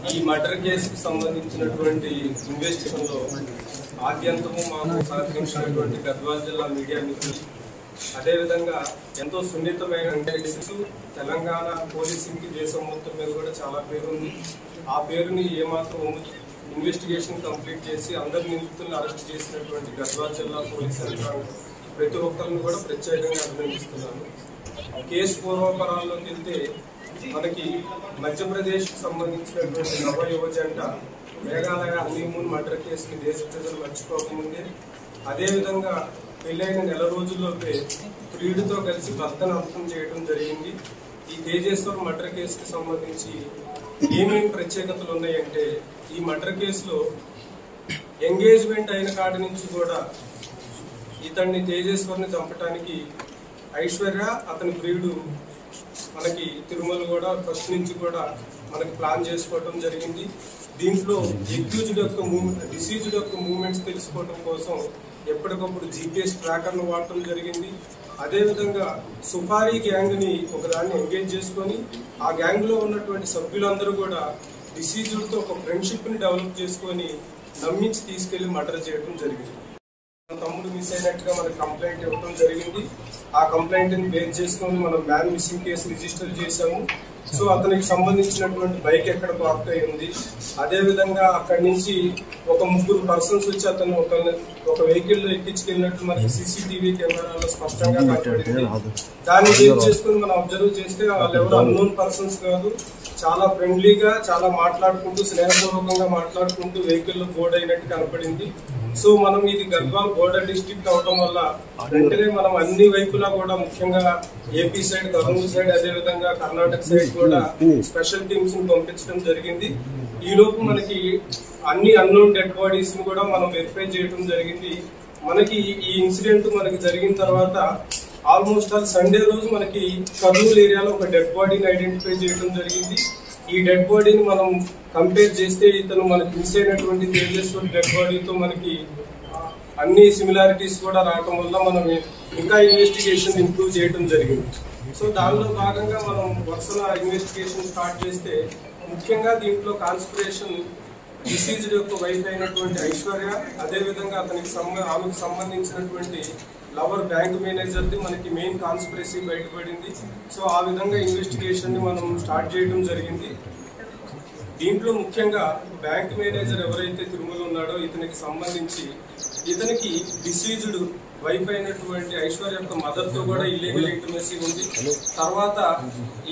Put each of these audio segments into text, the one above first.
ఈ మర్డర్ కేసుకు సంబంధించినటువంటి ఇన్వెస్టిగేషన్లో ఆద్యంతము మాకు సహకరించినటువంటి గద్వాల జిల్లా మీడియా మిత్రులు, అదేవిధంగా ఎంతో సున్నితమైన కేసు తెలంగాణ పోలీసింగ్ కి దేశం మొత్తం మీద కూడా చాలా పేరు ఉంది. ఆ పేరుని ఏమాత్రం ఇన్వెస్టిగేషన్ కంప్లీట్ చేసి అందరి నిందితులను అరెస్ట్ చేసినటువంటి గద్వాల జిల్లా పోలీస్ యంత్రాంగం ప్రతి ఒక్కరిని కూడా ప్రత్యేకంగా అభినందిస్తున్నాను. కేసు పూర్వపరాల్లోకి వెళ్తే మనకి మధ్యప్రదేశ్కి సంబంధించినటువంటి నవ యువ జంట మేఘాలయ హనీమూన్ మర్డర్ కేసుని దేశ ప్రజలు మర్చిపోకముందే, అదేవిధంగా పెళ్ళైన నెల రోజుల్లోపే ప్రియుడితో కలిసి భర్తను అంతం చేయడం జరిగింది. ఈ తేజేశ్వర్ మర్డర్ కేసుకి సంబంధించి ఏమేమి ప్రత్యేకతలు ఉన్నాయంటే, ఈ మర్డర్ కేసులో ఎంగేజ్మెంట్ అయిన కాడి నుంచి కూడా ఇతన్ని తేజేశ్వర్ని చంపడానికి ఐశ్వర్య అతని ప్రియుడు మనకి తిరుమల కూడా ఫస్ట్ నుంచి కూడా మనకి ప్లాన్ చేసుకోవడం జరిగింది. దీంట్లో ఎక్యూజ్డ్ యొక్క డిసీజ్డ్ యొక్క మూవ్మెంట్స్ తెలుసుకోవడం కోసం ఎప్పటికప్పుడు జీపీఎస్ ట్రాకర్ను వాడటం జరిగింది. అదేవిధంగా సుఫారీ గ్యాంగ్ని ఒకదాన్ని ఎంగేజ్ చేసుకొని ఆ గ్యాంగ్లో ఉన్నటువంటి సభ్యులందరూ కూడా డిసీజ్డ్తో ఒక ఫ్రెండ్షిప్ని డెవలప్ చేసుకొని నమ్మించి తీసుకెళ్లి మర్డర్ చేయడం జరిగింది. తమ్ముడు మిస్ అయినట్టుగా మనకు కంప్లైంట్ ఇవ్వడం జరిగింది. ఆ కంప్లైంట్ ని బేస్ చేసుకొని మనం మ్యాన్ మిస్సింగ్ కేసు రిజిస్టర్ చేశాము. సో అతనికి సంబంధించినటువంటి బైక్ ఎక్కడ పార్క్ అయి ఉంది, అదేవిధంగా అక్కడి నుంచి ఒక 3 పర్సన్స్ వచ్చి అతను ఒక వెహికల్ లో ఎక్కించుకెళ్ళినట్టు మనకి సీసీటీవీ కెమెరాలో స్పష్టంగా కనపడింది. దాన్ని బేస్ చేసుకుని మనం అబ్జర్వ్ చేస్తే వాళ్ళు ఎవరు అన్నోన్ పర్సన్స్ కాదు, చాలా ఫ్రెండ్లీగా చాలా మాట్లాడుకుంటూ స్నేహపూర్వకంగా మాట్లాడుకుంటూ వెహికల్ లో బోర్డ్ అయినట్టు కనపడింది. సో మనం ఇది గద్వాల్ బోర్డర్ డిస్ట్రిక్ట్ అవడం వల్ల వెంటనే మనం అన్ని వైపులా కూడా ముఖ్యంగా ఏపీ సైడ్, కర్నూలు సైడ్, అదేవిధంగా కర్ణాటక సైడ్ కూడా స్పెషల్ టీమ్స్ ని పంపించడం జరిగింది. ఈ లోపు మనకి అన్ని అన్నోన్ డెడ్ బాడీస్ ని కూడా మనం వెరిఫై చేయడం జరిగింది. మనకి ఈ ఇన్సిడెంట్ మనకి జరిగిన తర్వాత ఆల్మోస్ట్ ఆల్ సండే రోజు మనకి కర్నూలు ఏరియాలో ఒక డెడ్ బాడీని ఐడెంటిఫై చేయడం జరిగింది. ఈ డెడ్ బాడీని మనం కంపేర్ చేస్తే ఇతను మనకి మిస్ అయినటువంటి తేజేశ్వర్ డెడ్ బాడీతో మనకి అన్ని సిమిలారిటీస్ కూడా రావడం వల్ల మనం ఇంకా ఇన్వెస్టిగేషన్ ఇంప్రూవ్ చేయడం జరిగింది. సో దానిలో భాగంగా మనం వరుసల ఇన్వెస్టిగేషన్ స్టార్ట్ చేస్తే ముఖ్యంగా దీంట్లో కాన్స్పిరేషన్ డిసీజ్డ్ యొక్క వైఫ్ అయినటువంటి ఐశ్వర్య, అదేవిధంగా ఆమెకు సంబంధించినటువంటి లవర్ బ్యాంక్ మేనేజర్ది మనకి మెయిన్ కాన్స్పిరసీ బయటపడింది. సో ఆ విధంగా ఇన్వెస్టిగేషన్ ని మనం స్టార్ట్ చేయడం జరిగింది. దీంట్లో ముఖ్యంగా బ్యాంక్ మేనేజర్ ఎవరైతే తిరుమల ఉన్నాడో ఇతనికి సంబంధించి ఇతనికి డిసీజ్డ్ వైఫ్ అయినటువంటి ఐశ్వర్య యొక్క మదర్ తో కూడా ఇల్లీగల్ ఇంటిమసీ ఉంది. తర్వాత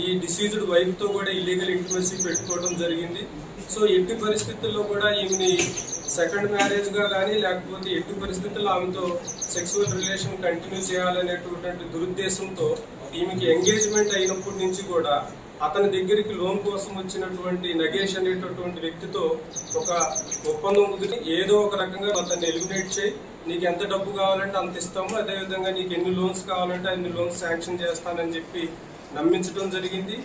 ఈ డిసీజ్డ్ వైఫ్ తో కూడా ఇల్లీగల్ ఇంటిమసీ పెట్టుకోవడం జరిగింది. సో ఎట్టి పరిస్థితుల్లో కూడా ఈమెని సెకండ్ మ్యారేజ్ గా కానీ లేకపోతే ఎట్టి పరిస్థితుల్లో ఆమెతో సెక్సువల్ రిలేషన్ కంటిన్యూ చేయాలనేటువంటి దురుద్దేశంతో ఈమెకి ఎంగేజ్మెంట్ అయినప్పటి నుంచి కూడా అతని దగ్గరికి లోన్ కోసం వచ్చినటువంటి నగేష్ అనేటటువంటి వ్యక్తితో ఒక ఒప్పందం కుదిరి ఏదో ఒక రకంగా అతన్ని ఎలిమినేట్ చేయి, నీకు ఎంత డబ్బు కావాలంటే అంత ఇస్తాము, అదేవిధంగా నీకు ఎన్ని లోన్స్ కావాలంటే అన్ని లోన్స్ శాంక్షన్ చేస్తానని చెప్పి నమ్మించడం జరిగింది.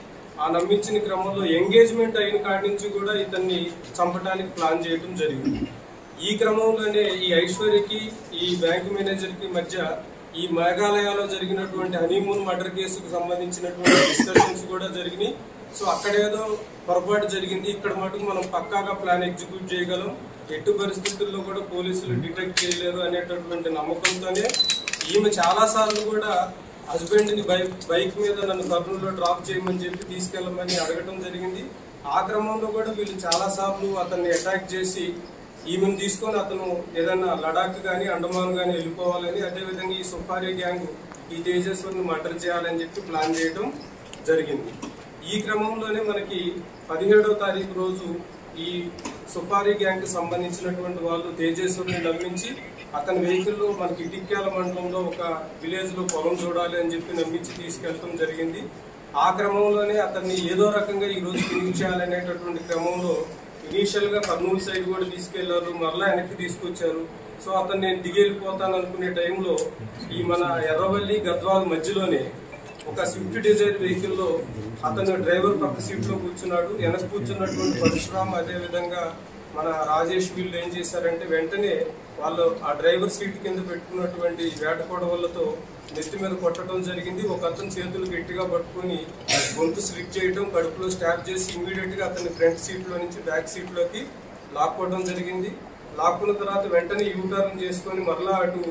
ఆ నమ్మించిన క్రమంలో ఎంగేజ్మెంట్ అయిన కాడి నుంచి కూడా ఇతన్ని చంపడానికి ప్లాన్ చేయడం జరిగింది. ఈ క్రమంలోనే ఈ ఐశ్వర్యకి ఈ బ్యాంక్ మేనేజర్ కి మధ్య ఈ మేఘాలయలో జరిగినటువంటి హనీమూన్ మర్డర్ కేసుకు సంబంధించినటువంటి డిస్కషన్స్ కూడా జరిగినాయి. సో అక్కడేదో పొరపాటు జరిగింది, ఇక్కడ మటుకు మనం పక్కాగా ప్లాన్ ఎగ్జిక్యూట్ చేయగలం, ఎట్టి పరిస్థితుల్లో కూడా పోలీసులు డిటెక్ట్ చేయలేరు అనేటటువంటి నమ్మకంతోనే ఈమె చాలా సార్లు కూడా హస్బెండ్ ని బైక్ మీద నన్ను కర్నూలులో డ్రాప్ చేయమని చెప్పి తీసుకెళ్లమని అడగటం జరిగింది. ఆ క్రమంలో కూడా వీళ్ళు చాలా సార్లు అతన్ని అటాక్ చేసి ఈమెను తీసుకొని అతను ఏదన్నా లడాక్ కానీ అండమాన్ కానీ వెళ్ళిపోవాలని, అదేవిధంగా ఈ సుఫారీ గ్యాంగ్ ఈ తేజేశ్వర్ని మర్డర్ చేయాలని చెప్పి ప్లాన్ చేయడం జరిగింది. ఈ క్రమంలోనే మనకి 17వ తారీఖు రోజు ఈ సుఫారీ గ్యాంగ్ కి సంబంధించినటువంటి వాళ్ళు తేజేశ్వర్ని నమ్మించి అతని వెహికల్లో మనకి ఇటిక్యాల మండలంలో ఒక విలేజ్ లో పొలం చూడాలి అని చెప్పి నమ్మించి తీసుకెళ్లడం జరిగింది. ఆ క్రమంలోనే అతన్ని ఏదో రకంగా ఈ రోజు ఫినిష్ చేయాలనేటటువంటి క్రమంలో ఇనీషియల్ గా కర్నూలు సైడ్ కూడా తీసుకెళ్లారు, మరలా వెనక్కి తీసుకొచ్చారు. సో అతను నేను దిగెళ్ళిపోతాను అనుకునే టైంలో ఈ మన ఎర్రవల్లి గద్వాల్ మధ్యలోనే ఒక స్విఫ్ట్ డిజైర్ వెహికల్ లో అతను డ్రైవర్ పక్క సీట్ లో కూర్చున్నాడు. వెనక కూర్చున్నటువంటి పరశురామ్ అదేవిధంగా మన రాజేష్ వీళ్ళు ఏం చేశారంటే వెంటనే వాళ్ళు ఆ డ్రైవర్ సీట్ కింద పెట్టుకున్నటువంటి వేట కొడవలతో నెత్తి మీద కొట్టడం జరిగింది. ఒక అతను చేతులు గట్టిగా పట్టుకుని గొంతు స్లిట్ చేయడం, కడుపులో స్టాప్ చేసి ఇమ్మీడియట్ గా అతన్ని ఫ్రంట్ సీట్ లో నుంచి బ్యాక్ సీట్ లోకి లాక్కోవడం జరిగింది. లాక్కున్న తర్వాత వెంటనే యూటర్న్ చేసుకొని మరలా అటు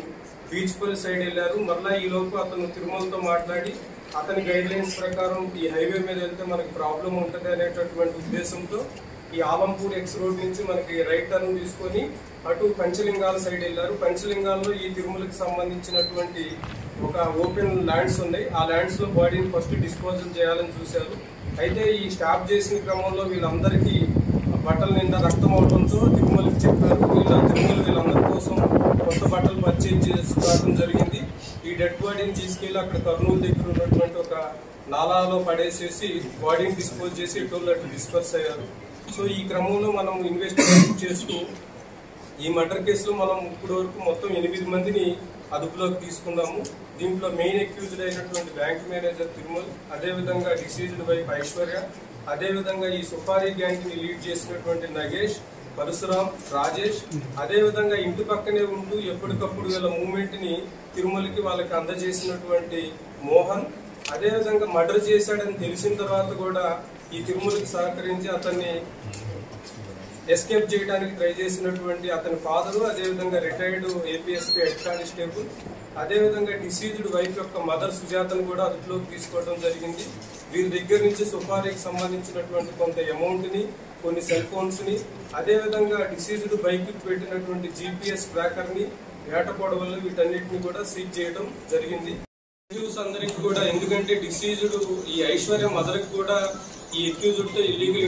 బీచ్పల్లి సైడ్ వెళ్ళారు. మరలా ఈ లోపు అతను తిరుమలతో మాట్లాడి అతని గైడ్ లైన్స్ ప్రకారం ఈ హైవే మీద వెళ్తే మనకి ప్రాబ్లం ఉంటుంది అనేటటువంటి ఉద్దేశంతో ఈ ఆలంపూర్ ఎక్స్ రోడ్ నుంచి మనకి రైట్ టర్న్ తీసుకొని అటు పంచలింగాల సైడ్ వెళ్ళారు. పంచలింగాల్లో ఈ తిరుమలకి సంబంధించినటువంటి ఒక ఓపెన్ ల్యాండ్స్ ఉన్నాయి. ఆ ల్యాండ్స్ లో బాడీని ఫస్ట్ డిస్పోజల్ చేయాలని చూశారు. అయితే ఈ స్టాప్ చేసిన క్రమంలో వీళ్ళందరికీ బట్టల నిండా రక్తం అవడంతో తిరుమలకి చెప్పారు. వీళ్ళందరి కోసం కొత్త బట్టలు పర్చేజ్ చేసుకోవడం జరిగింది. ఈ డెడ్ బాడీని తీసుకెళ్లి అక్కడ కర్నూలు దగ్గర ఉన్నటువంటి ఒక నాలాలో పడేసేసి బాడీని డిస్పోజ్ చేసి ఎటోళ్ళు అటు డిస్పర్స్ అయ్యారు. సో ఈ క్రమంలో మనం ఇన్వెస్టిగేషన్ చేస్తూ ఈ మర్డర్ కేసులో మనం ఇప్పటి వరకు మొత్తం 8 మందిని అదుపులోకి తీసుకున్నాము. దీంట్లో మెయిన్ అక్యూజ్డ్ అయినటువంటి బ్యాంక్ మేనేజర్ తిరుమల్, అదేవిధంగా డిసీజ్డ్ వైఫ్ ఐశ్వర్య, అదేవిధంగా ఈ సుఫారీ గ్యాంగ్ ని లీడ్ చేసినటువంటి నగేష్, పరశురాం, రాజేష్, అదేవిధంగా ఇంటి పక్కనే ఉంటూ ఎప్పటికప్పుడు వీళ్ళ మూవ్మెంట్ ని తిరుమలకి వాళ్ళకి అందజేసినటువంటి మోహన్, అదేవిధంగా మర్డర్ చేశాడని తెలిసిన తర్వాత కూడా ఈ తిరుమలకి సహకరించి అతన్ని ఎస్కేప్ చేయడానికి ట్రై చేసినటువంటి అతని ఫాదరు, అదేవిధంగా రిటైర్డ్ ఏపీఎస్పీ హెడ్ కానిస్టేబుల్, అదేవిధంగా డిసీజ్డ్ వైఫ్ యొక్క మదర్ సుజాతను కూడా అదుపులోకి తీసుకోవడం జరిగింది. వీరి దగ్గర నుంచి సుఫారీకి సంబంధించినటువంటి కొంత అమౌంట్ ని, కొన్ని సెల్ ఫోన్స్ ని, అదేవిధంగా డిసీజ్డ్ బైక్ పెట్టినటువంటి జీపీఎస్ ట్రాకర్ ని, వేట పొడవలు, వీటన్నిటిని కూడా సీజ్ చేయడం జరిగింది. అందరికి కూడా, ఎందుకంటే డిసీజ్డ్ ఈ ఐశ్వర్య మదర్ కి కూడా ఈ అక్యూజ్డ్ తో ఇల్లీగల్